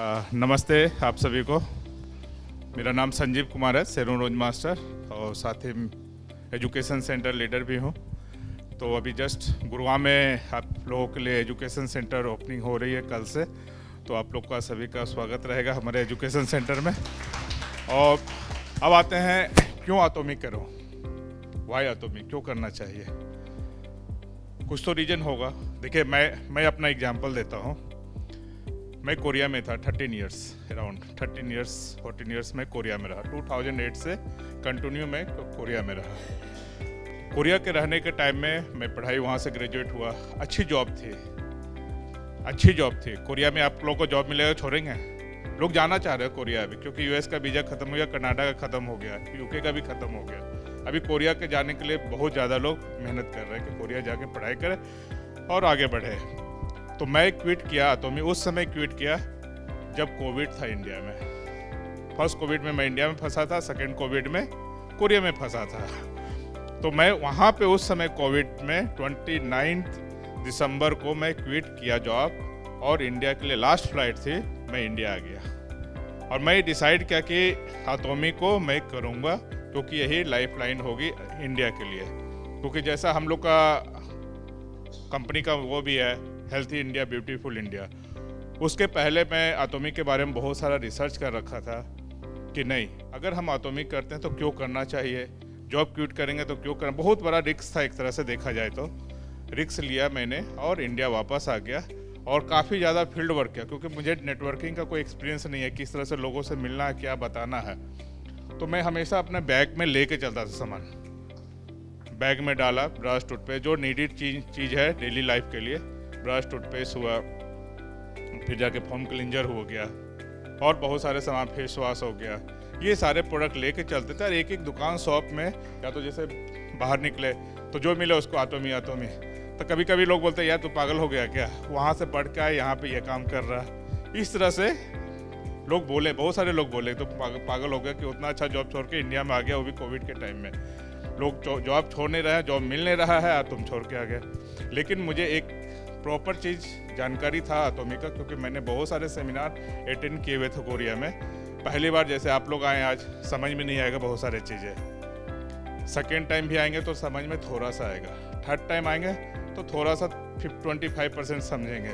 नमस्ते आप सभी को। मेरा नाम संजीव कुमार है, सेरों रोज मास्टर और साथ ही एजुकेशन सेंटर लीडर भी हूँ। तो अभी जस्ट गुरुग्राम में आप लोगों के लिए एजुकेशन सेंटर ओपनिंग हो रही है कल से, तो आप लोग का सभी का स्वागत रहेगा हमारे एजुकेशन सेंटर में। और अब आते हैं क्यों एटॉमी करो, वाई एटॉमी, क्यों करना चाहिए। कुछ तो रीजन होगा। देखिए मैं अपना एग्जांपल देता हूँ। मैं कोरिया में था 13 इयर्स, अराउंड 13 इयर्स 14 इयर्स में कोरिया में रहा। 2008 से कंटिन्यू मैं कोरिया में रहा। कोरिया के रहने के टाइम में मैं पढ़ाई वहाँ से ग्रेजुएट हुआ। अच्छी जॉब थी कोरिया में। आप लोग को जॉब मिलेगा, छोड़ेंगे? लोग जाना चाह रहे हैं कोरिया अभी, क्योंकि यूएस का वीज़ा ख़त्म हो गया, कनाडा का ख़त्म हो गया, यूके का भी ख़त्म हो गया। अभी कोरिया के जाने के लिए बहुत ज़्यादा लोग मेहनत कर रहे हैं कि कोरिया जाके पढ़ाई करें और आगे बढ़े। तो मैं क्विट किया एटॉमी, उस समय क्विट किया जब कोविड था इंडिया में। फर्स्ट कोविड में मैं इंडिया में फंसा था, सेकेंड कोविड में कोरिया में फंसा था। तो मैं वहाँ पे उस समय कोविड में 29 दिसंबर को मैं क्विट किया जॉब, और इंडिया के लिए लास्ट फ्लाइट थी, मैं इंडिया आ गया। और मैं डिसाइड किया कि एटॉमी को मैं करूँगा, क्योंकि यही लाइफ लाइन होगी इंडिया के लिए। क्योंकि जैसा हम लोग का कंपनी का वो भी है, हेल्थी इंडिया ब्यूटीफुल इंडिया, उसके पहले मैं एटॉमी के बारे में बहुत सारा रिसर्च कर रखा था कि नहीं, अगर हम एटॉमी करते हैं तो क्यों करना चाहिए, जॉब क्विट करेंगे तो क्यों करना। बहुत बड़ा रिस्क था एक तरह से देखा जाए तो। रिस्क लिया मैंने और इंडिया वापस आ गया और काफ़ी ज़्यादा फील्ड वर्क किया, क्योंकि मुझे नेटवर्किंग का कोई एक्सपीरियंस नहीं है, किस तरह से लोगों से मिलना है, क्या बताना है। तो मैं हमेशा अपने बैग में लेके चलता था सामान। बैग में डाला ब्रश टूथपेस्ट, जो नीडेड चीज़ है डेली लाइफ के लिए, ब्रश टूथपेस्ट हुआ, फिर जाके फोम क्लींजर हो गया, और बहुत सारे सामान, फेस वॉश हो गया, ये सारे प्रोडक्ट लेके चलते थे। और एक एक दुकान शॉप में, या तो जैसे बाहर निकले तो जो मिले उसको एटॉमी। तो कभी कभी लोग बोलते हैं यार तू पागल हो गया क्या, वहाँ से पढ़ के आए यहाँ पे ये काम कर रहा। इस तरह से लोग बोले, बहुत सारे लोग बोले तो पागल हो गया कि उतना अच्छा जॉब छोड़ के इंडिया में आ गया, वो भी कोविड के टाइम में। लोग जॉब छोड़ नहीं रहे हैं, जॉब मिल नहीं रहा है, तुम छोड़ के आ गए। लेकिन मुझे एक प्रॉपर चीज़ जानकारी था एटॉमी का, क्योंकि मैंने बहुत सारे सेमिनार अटेंड किए हुए थे कोरिया में। पहली बार जैसे आप लोग आए आज, समझ में नहीं आएगा बहुत सारे चीज़ें। सेकेंड टाइम भी आएंगे तो समझ में थोड़ा सा आएगा, थर्ड टाइम आएंगे तो थोड़ा सा 25% समझेंगे।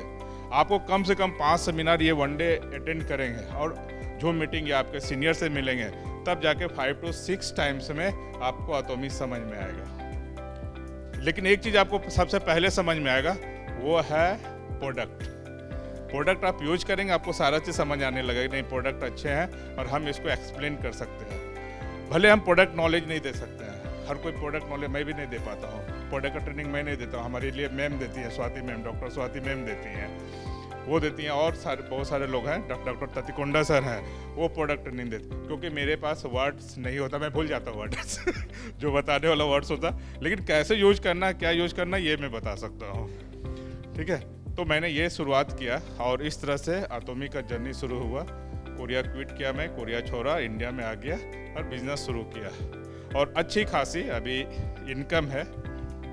आपको कम से कम 5 सेमिनार ये वन डे अटेंड करेंगे, और जो मीटिंग या आपके सीनियर से मिलेंगे, तब जाके 5 to 6 टाइम्स में आपको एटॉमी समझ में आएगा। लेकिन एक चीज़ आपको सबसे पहले समझ में आएगा, वो है प्रोडक्ट आप यूज करेंगे, आपको सारा चीज़ समझ आने लगेगा। नहीं, प्रोडक्ट अच्छे हैं और हम इसको एक्सप्लेन कर सकते हैं। भले हम प्रोडक्ट नॉलेज नहीं दे सकते हैं, हर कोई प्रोडक्ट नॉलेज मैं भी नहीं दे पाता हूँ। प्रोडक्ट का ट्रेनिंग मैं नहीं देता हूँ, हमारे लिए मैम देती हैं, Swati ma'am, doctor Swati ma'am देती हैं, वो देती हैं। और बहुत सारे लोग हैं, डॉक्टर ततिकोंडा सर हैं, वो प्रोडक्ट नहीं देते, क्योंकि मेरे पास वर्ड्स नहीं होता, मैं भूल जाता हूँ वर्ड्स जो बताने वाला वर्ड्स होता। लेकिन कैसे यूज करना, क्या यूज करना, ये मैं बता सकता हूँ। ठीक है, तो मैंने ये शुरुआत किया और इस तरह से एटॉमी का जर्नी शुरू हुआ। कोरिया क्विट किया, मैं कोरिया छोड़ा, इंडिया में आ गया और बिजनेस शुरू किया। और अच्छी खासी अभी इनकम है,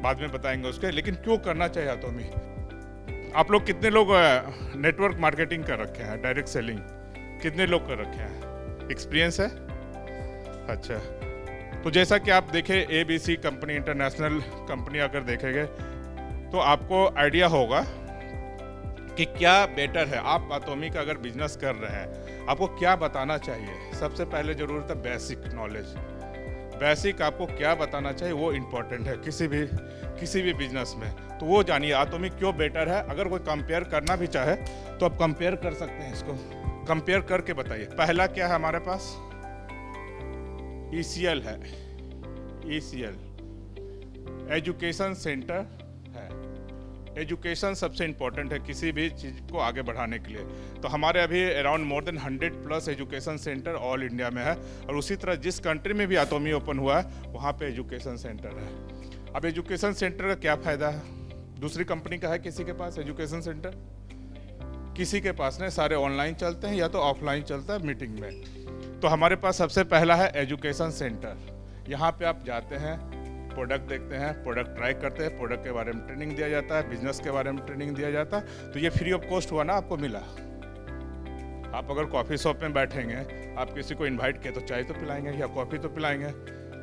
बाद में बताएंगे उसके। लेकिन क्यों करना चाहिए एटॉमी? आप लोग कितने लोग नेटवर्क मार्केटिंग कर रखे हैं, डायरेक्ट सेलिंग कितने लोग कर रखे हैं? एक्सपीरियंस है? अच्छा, तो जैसा कि आप देखें ABC कंपनी, इंटरनेशनल कंपनी अगर देखेंगे तो आपको आइडिया होगा कि क्या बेटर है। आप एटॉमी का अगर बिजनेस कर रहे हैं, आपको क्या बताना चाहिए? सबसे पहले जरूरत है बेसिक नॉलेज। बेसिक आपको क्या बताना चाहिए वो इम्पोर्टेंट है किसी भी बिजनेस में। तो वो जानिए एटॉमी क्यों बेटर है। अगर कोई कंपेयर करना भी चाहे तो आप कंपेयर कर सकते हैं, इसको कंपेयर करके बताइए। पहला क्या है हमारे पास? ECL है, ECL एजुकेशन सेंटर है। एजुकेशन सबसे इम्पोर्टेंट है किसी भी चीज़ को आगे बढ़ाने के लिए। तो हमारे अभी around more than 100+ education centre all India में है। और उसी तरह जिस कंट्री में भी एटॉमी ओपन हुआ है, वहाँ पे एजुकेशन सेंटर है। अब एजुकेशन सेंटर का क्या फ़ायदा है? दूसरी कंपनी का है किसी के पास एजुकेशन सेंटर? किसी के पास नहीं, सारे ऑनलाइन चलते हैं या तो ऑफलाइन चलता है मीटिंग में। तो हमारे पास सबसे पहला है एजुकेशन सेंटर। यहाँ पे आप जाते हैं, प्रोडक्ट देखते हैं, प्रोडक्ट ट्राई करते हैं, प्रोडक्ट के बारे में ट्रेनिंग दिया जाता है, बिजनेस के बारे में ट्रेनिंग दिया जाता है। तो ये फ्री ऑफ कॉस्ट हुआ ना, आपको मिला। आप अगर कॉफ़ी शॉप में बैठेंगे, आप किसी को इनवाइट किए तो चाय तो पिलाएंगे या कॉफ़ी तो पिलाएंगे,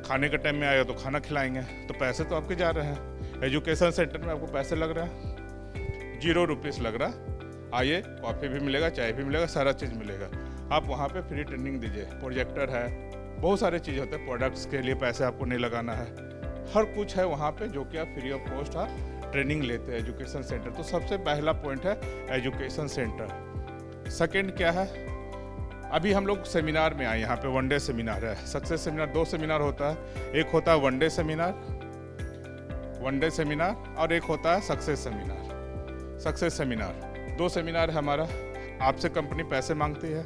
खाने के टाइम में आया तो खाना खिलाएंगे, तो पैसे तो आपके जा रहे हैं। एजुकेशन सेंटर में आपको पैसे लग रहा है, 0 रुपीज़ लग रहा, आइए कॉफ़ी भी मिलेगा, चाय भी मिलेगा, सारा चीज़ मिलेगा। आप वहाँ पे फ्री ट्रेनिंग दीजिए, प्रोजेक्टर है, बहुत सारे चीज़ होते हैं, प्रोडक्ट्स के लिए पैसे आपको नहीं लगाना है, हर कुछ है वहाँ पे जो कि आप फ्री ऑफ कॉस्ट आप ट्रेनिंग लेते हैं एजुकेशन सेंटर। तो सबसे पहला पॉइंट है एजुकेशन सेंटर। सेकंड क्या है, अभी हम लोग सेमिनार में आए, यहाँ पे 1 डे सेमिनार है, सक्सेस सेमिनार। 2 सेमिनार होता है, एक होता है 1 डे सेमिनार, 1 डे सेमिनार, और एक होता है success seminar. Success seminar 2 seminar है हमारा। आपसे कंपनी पैसे मांगती है,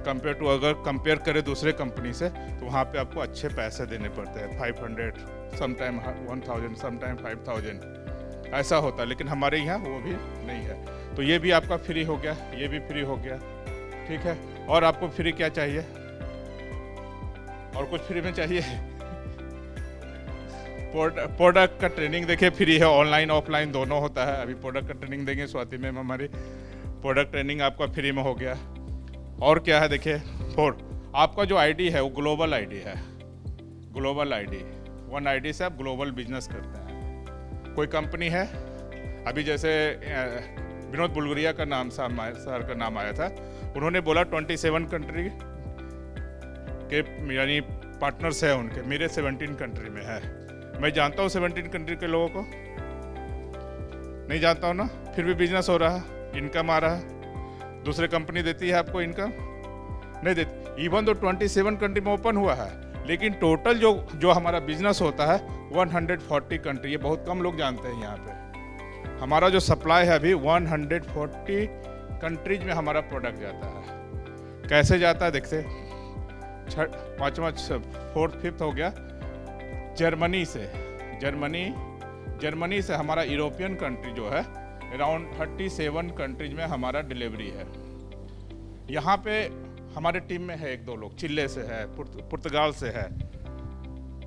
कंपेयर टू अगर कंपेयर करें दूसरे कंपनी से, तो वहाँ पे आपको अच्छे पैसे देने पड़ते हैं, 500, समटाइम 1000, समटाइम 5000, ऐसा होता है। लेकिन हमारे यहाँ वो भी नहीं है। तो ये भी आपका फ्री हो गया, ये भी फ्री हो गया, ठीक है। और आपको फ्री क्या चाहिए, और कुछ फ्री में चाहिए? प्रोडक्ट का ट्रेनिंग देखिए फ्री है, ऑनलाइन ऑफलाइन दोनों होता है। अभी प्रोडक्ट का ट्रेनिंग देंगे स्वाति मैम हमारी, प्रोडक्ट ट्रेनिंग आपका फ्री में हो गया। और क्या है देखिए, 4, आपका जो आईडी है वो ग्लोबल आईडी है, ग्लोबल आईडी। 1 आईडी से आप ग्लोबल बिजनेस करते हैं। कोई कंपनी है, अभी जैसे विनोद बुलगुरिया का नाम सर का नाम आया था, उन्होंने बोला 27 कंट्री के यानी पार्टनर्स है उनके, मेरे 17 कंट्री में है। मैं जानता हूँ 17 कंट्री के लोगों को, नहीं जानता हूँ ना, फिर भी बिजनेस हो रहा है, इनकम आ रहा है। दूसरे कंपनी देती है आपको इनकम? नहीं देती। इवन तो 27 कंट्री में ओपन हुआ है, लेकिन टोटल जो हमारा बिजनेस होता है 140 कंट्री, ये बहुत कम लोग जानते हैं। यहाँ पे हमारा जो सप्लाई है अभी 140 कंट्रीज में हमारा प्रोडक्ट जाता है। कैसे जाता है देखते, 5वां 4th 5th हो गया जर्मनी से। जर्मनी से हमारा यूरोपियन कंट्री जो है अराउंड 37 कंट्रीज में हमारा डिलीवरी है। यहाँ पे हमारे टीम में है 1-2 लोग, चिल्ले से है, पुर्तगाल से है।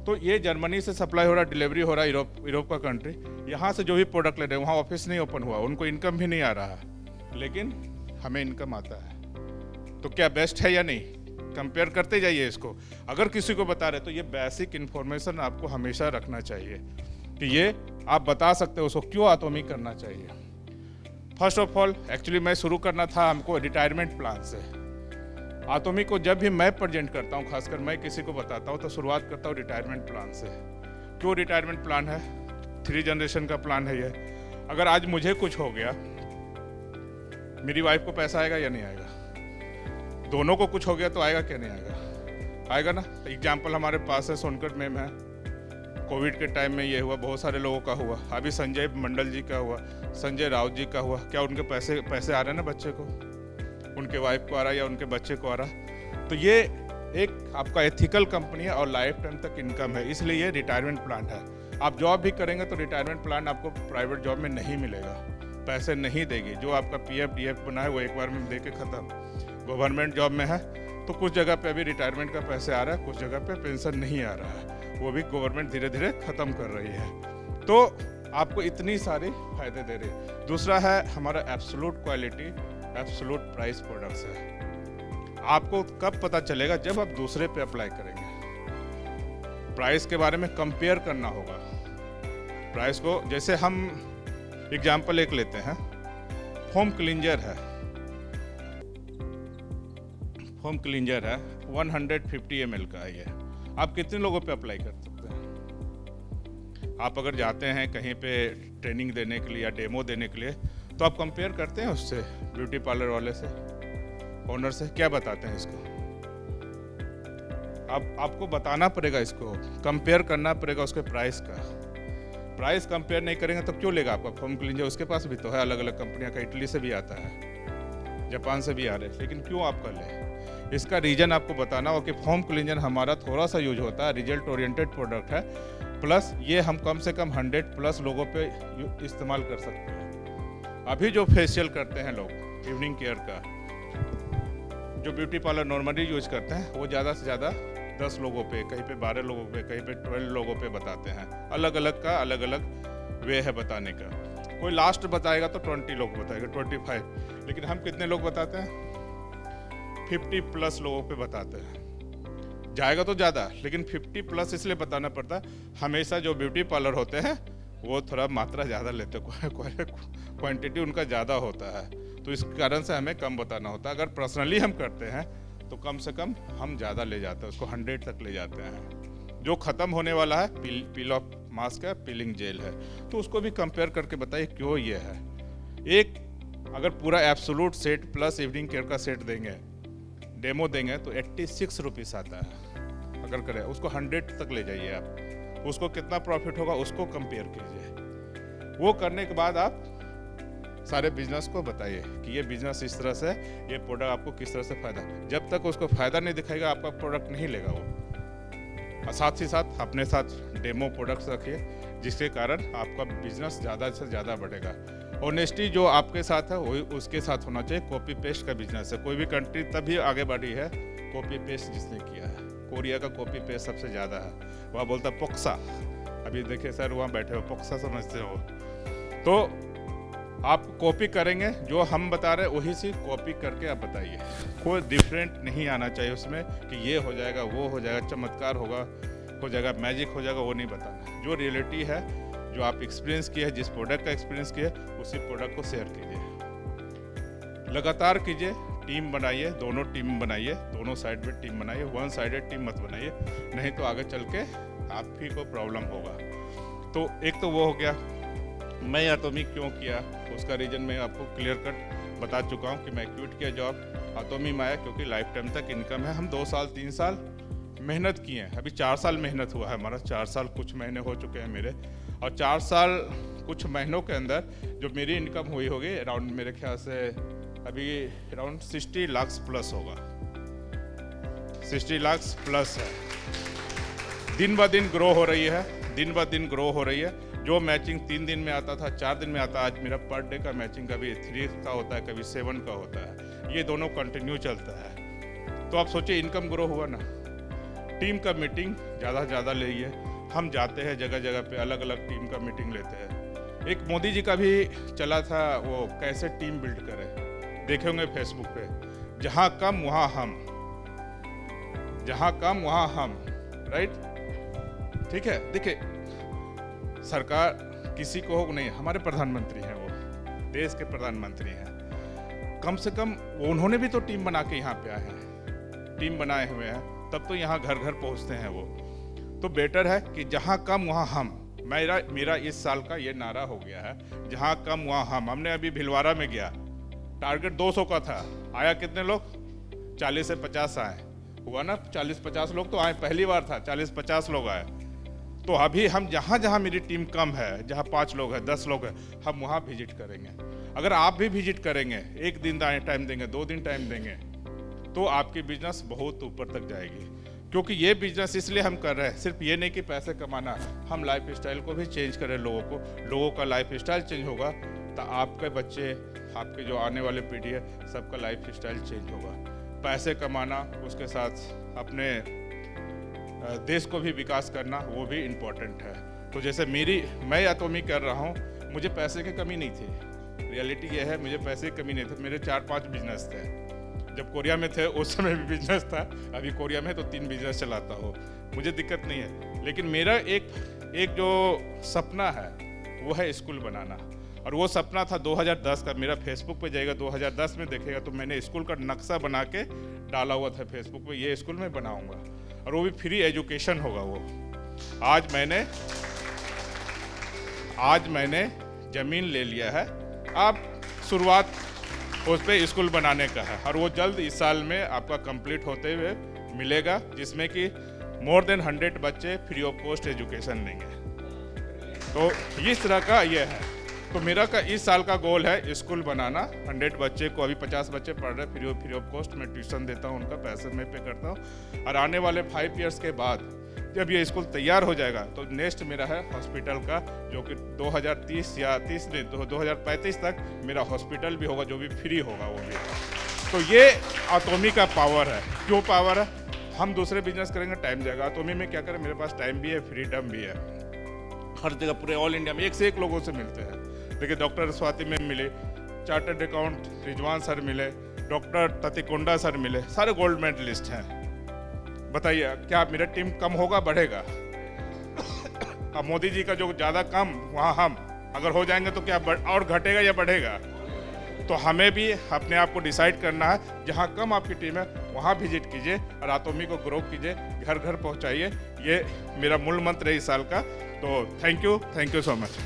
तो ये जर्मनी से सप्लाई हो रहा, डिलीवरी हो रहा है यूरोप का कंट्री। यहाँ से जो भी प्रोडक्ट ले रहे हैं, वहाँ ऑफिस नहीं ओपन हुआ, उनको इनकम भी नहीं आ रहा है, लेकिन हमें इनकम आता है। तो क्या बेस्ट है या नहीं? कंपेयर करते जाइए इसको। अगर किसी को बता रहे तो ये बेसिक इन्फॉर्मेशन आपको हमेशा रखना चाहिए कि ये आप बता सकते हो उसको क्यों एटॉमी करना चाहिए। फर्स्ट ऑफ ऑल एक्चुअली मैं शुरू करना था हमको रिटायरमेंट प्लान से। एटॉमी को जब भी मैं प्रेजेंट करता हूँ, खासकर मैं किसी को बताता हूँ, तो शुरुआत करता हूँ रिटायरमेंट प्लान से। क्यों रिटायरमेंट प्लान है? 3 जनरेशन का प्लान है ये। अगर आज मुझे कुछ हो गया, मेरी वाइफ को पैसा आएगा या नहीं आएगा? दोनों को कुछ हो गया तो आएगा क्या नहीं आएगा? आएगा ना। एग्जाम्पल हमारे पास है, सोनकर मैम है, कोविड के टाइम में ये हुआ, बहुत सारे लोगों का हुआ। अभी संजय मंडल जी का हुआ, संजय राउत जी का हुआ। क्या उनके पैसे आ रहे हैं ना बच्चे को, उनके वाइफ को आ रहा है या उनके बच्चे को आ रहा? तो ये एक आपका एथिकल कंपनी है और लाइफ टाइम तक इनकम है, इसलिए ये रिटायरमेंट प्लान है। आप जॉब भी करेंगे तो रिटायरमेंट प्लान आपको प्राइवेट जॉब में नहीं मिलेगा, पैसे नहीं देगी। जो आपका PF DF बना है वो एक बार में दे के ख़त्म। गवर्नमेंट जॉब में है तो कुछ जगह पे अभी रिटायरमेंट का पैसे आ रहा है, कुछ जगह पे पेंशन नहीं आ रहा है, वो भी गवर्नमेंट धीरे धीरे ख़त्म कर रही है। तो आपको इतनी सारी फायदे दे रही है। दूसरा है हमारा absolute quality, absolute price products है। आपको कब पता चलेगा? जब आप दूसरे पे अप्लाई करेंगे। प्राइस के बारे में कंपेयर करना होगा। प्राइस को, जैसे हम एग्जाम्पल एक लेते हैं, फोम क्लींजर है, फोम क्लींजर है 150 ml का है ये। आप कितने लोगों पे अप्लाई कर सकते हैं? आप अगर जाते हैं कहीं पे ट्रेनिंग देने के लिए या डेमो देने के लिए, तो आप कंपेयर करते हैं उससे, ब्यूटी पार्लर वाले से, ओनर से, क्या बताते हैं इसको? आपको बताना पड़ेगा, इसको कंपेयर करना पड़ेगा उसके प्राइस का। प्राइस कंपेयर नहीं करेंगे तो क्यों लेगा आपका फोम क्लींजर? उसके पास भी तो है अलग अलग कंपनियां का, इटली से भी आता है, जापान से भी आ रहे हैं, लेकिन क्यों आपका ले? इसका रीजन आपको बताना हो कि फोम क्लींजर हमारा थोड़ा सा यूज होता है, रिजल्ट ओरिएंटेड प्रोडक्ट है, प्लस ये हम कम से कम 100+ लोगों पे इस्तेमाल कर सकते हैं। अभी जो फेशियल करते हैं लोग, इवनिंग केयर का, जो ब्यूटी पार्लर नॉर्मली यूज करते हैं, वो ज़्यादा से ज़्यादा 10 लोगों पे, कहीं पे 12 लोगों पे, कहीं पे 12 लोगों पे बताते हैं। अलग अलग का अलग अलग वे है बताने का। कोई लास्ट बताएगा तो 20 लोग बताएगा, 25, लेकिन हम कितने लोग बताते हैं? 50+ लोगों पे बताते हैं। जाएगा तो ज़्यादा, लेकिन 50+ इसलिए बताना पड़ता है, हमेशा जो ब्यूटी पार्लर होते हैं वो थोड़ा मात्रा ज़्यादा लेते हैं, क्वांटिटी उनका ज़्यादा होता है, तो इस कारण से हमें कम बताना होता है। अगर पर्सनली हम करते हैं तो कम से कम हम ज़्यादा ले जाते हैं, उसको 100 तक ले जाते हैं। जो ख़त्म होने वाला है पील ऑफ मास्क है, पीलिंग जेल है, तो उसको भी कंपेयर करके बताइए क्यों ये है। एक अगर पूरा absolute set plus evening care का सेट देंगे, डेमो देंगे, तो 86 रुपीस आता है। अगर करें उसको 100 तक ले जाइए आप, उसको कितना प्रॉफिट होगा उसको कंपेयर कीजिए। वो करने के बाद आप सारे बिजनेस को बताइए कि ये बिजनेस इस तरह से, ये प्रोडक्ट आपको किस तरह से फायदा। जब तक उसको फायदा नहीं दिखाएगा आपका प्रोडक्ट नहीं लेगा वो। और साथ ही साथ अपने साथ डेमो प्रोडक्ट्स रखिए, जिसके कारण आपका बिजनेस ज़्यादा से ज़्यादा बढ़ेगा। ऑनेस्टी जो आपके साथ है वही उसके साथ होना चाहिए। कॉपी पेस्ट का बिजनेस है, कोई भी कंट्री तभी आगे बढ़ी है कॉपी पेस्ट जिसने किया है। कोरिया का कॉपी पेस्ट सबसे ज़्यादा है, वह बोलता है पोक्सा। अभी देखिए सर वहाँ बैठे हो, पोक्सा समझते हो। तो आप कॉपी करेंगे, जो हम बता रहे हैं वही से कॉपी करके आप बताइए। कोई डिफरेंट नहीं आना चाहिए उसमें कि ये हो जाएगा, वो हो जाएगा, चमत्कार होगा, हो जाएगा, मैजिक हो जाएगा, वो नहीं बताना। जो रियलिटी है, जो आप एक्सपीरियंस किए, जिस प्रोडक्ट का एक्सपीरियंस किए, उसी प्रोडक्ट को शेयर कीजिए। लगातार कीजिए, टीम बनाइए, दोनों टीम बनाइए, दोनों साइड में टीम बनाइए। वन साइडेड टीम मत बनाइए, नहीं तो आगे चल के आप ही को प्रॉब्लम होगा। तो एक तो वो हो गया, मैं एटॉमी क्यों किया उसका रीज़न मैं आपको क्लियर कट बता चुका हूँ कि मैं क्विट किया जॉब, एटॉमी में आया क्योंकि लाइफ टाइम तक इनकम है। हम 2 साल 3 साल मेहनत किए हैं, अभी 4 साल मेहनत हुआ है हमारा, 4 साल कुछ महीने हो चुके हैं मेरे, और 4 साल कुछ महीनों के अंदर जो मेरी इनकम हुई होगी अराउंड, मेरे ख्याल से अभी अराउंड 60 लाख प्लस होगा, 60 लाख प्लस है। दिन ब दिन ग्रो हो रही है, दिन ब दिन ग्रो हो रही है। जो मैचिंग 3 दिन में आता था, 4 दिन में आता, आज मेरा पर डे का मैचिंग कभी 3 का होता है, कभी 7 का होता है। ये दोनों कंटिन्यू चलता है। तो आप सोचिए इनकम ग्रो हुआ ना। टीम का मीटिंग ज़्यादा से ज़्यादा लेइए। हम जाते हैं जगह जगह पे, अलग अलग टीम का मीटिंग लेते हैं। एक मोदी जी का भी चला था, वो कैसे टीम बिल्ड करें, देखे होंगे फेसबुक पे, जहाँ कम वहाँ हम, जहाँ कम वहाँ हम, राइट। ठीक है, देखिए सरकार किसी को हो नहीं, हमारे प्रधानमंत्री हैं, वो देश के प्रधानमंत्री हैं, कम से कम उन्होंने भी तो टीम बना के यहाँ पे आए हैं, टीम बनाए हुए हैं, तब तो यहाँ घर घर पहुँचते हैं वो। तो बेटर है कि जहाँ कम वहाँ हम। मेरा इस साल का ये नारा हो गया है, जहाँ कम वहाँ हम। हमने अभी भिलवाड़ा में गया, टारगेट 200 का था, आया कितने लोग, 40 से 50 आए, हुआ ना, 40-50 लोग तो आए, पहली बार था 40-50 लोग आए। तो अभी हम जहाँ जहाँ मेरी टीम कम है, जहाँ 5 लोग हैं, 10 लोग हैं, हम वहाँ विजिट करेंगे। अगर आप भी विजिट करेंगे, 1 दिन टाइम देंगे, 2 दिन टाइम देंगे, तो आपकी बिजनेस बहुत ऊपर तक जाएगी। क्योंकि ये बिजनेस इसलिए हम कर रहे हैं, सिर्फ ये नहीं कि पैसे कमाना, हम लाइफ स्टाइल को भी चेंज करें लोगों को। लोगों का लाइफ स्टाइल चेंज होगा तो आपके बच्चे, आपके जो आने वाले पीढ़ी है, सबका लाइफ स्टाइल चेंज होगा। पैसे कमाना, उसके साथ अपने देश को भी विकास करना, वो भी इम्पोर्टेंट है। तो जैसे मैं एटॉमी कर रहा हूँ, मुझे पैसे की कमी नहीं थी। रियलिटी ये है, मुझे पैसे की कमी नहीं थी। मेरे 4-5 बिजनेस थे, जब कोरिया में थे उस समय भी बिजनेस था, अभी कोरिया में तो 3 बिजनेस चलाता हूँ, मुझे दिक्कत नहीं है। लेकिन मेरा एक जो सपना है वो है स्कूल बनाना, और वो सपना था 2010 का। मेरा फेसबुक पे जाएगा, 2010 में देखेगा तो मैंने स्कूल का नक्शा बना के डाला हुआ था फेसबुक पे, ये स्कूल में बनाऊंगा, और वो भी फ्री एजुकेशन होगा वो। आज मैंने ज़मीन ले लिया है, अब शुरुआत उस पर स्कूल बनाने का है, और वो जल्द इस साल में आपका कंप्लीट होते हुए मिलेगा, जिसमें कि मोर देन 100 बच्चे फ्री ऑफ कॉस्ट एजुकेशन लेंगे। तो इस तरह का ये है। तो मेरा इस साल का गोल है स्कूल बनाना, 100 बच्चे को, अभी 50 बच्चे पढ़ रहे फ्री ऑफ कॉस्ट, मैं ट्यूशन देता हूँ, उनका पैसे मैं पे करता हूँ। और आने वाले 5 ईयर्स के बाद जब ये स्कूल तैयार हो जाएगा तो नेक्स्ट मेरा है हॉस्पिटल का, जो कि 2035 तक मेरा हॉस्पिटल भी होगा, जो भी फ्री होगा वो भी। तो ये एटॉमी का पावर है। क्यों पावर है? हम दूसरे बिजनेस करेंगे, टाइम जाएगा। एटॉमी में क्या करें, मेरे पास टाइम भी है, फ्रीडम भी है। हर जगह पूरे ऑल इंडिया में एक से एक लोगों से मिलते हैं। देखिए डॉक्टर स्वाति मैम मिले, चार्टर्ड अकाउंट रिजवान सर मिले, डॉक्टर ततिकोंडा सर मिले, सारे गोल्ड मेडलिस्ट हैं। बताइए क्या मेरा टीम कम होगा बढ़ेगा? अब मोदी जी का जो ज़्यादा कम, वहाँ हम अगर हो जाएंगे तो क्या और घटेगा या बढ़ेगा? तो हमें भी अपने आप को डिसाइड करना है, जहाँ कम आपकी टीम है वहाँ विजिट कीजिए और एटॉमी को ग्रो कीजिए, घर घर पहुँचाइए। ये मेरा मूल मंत्र है इस साल का। तो थैंक यू सो मच।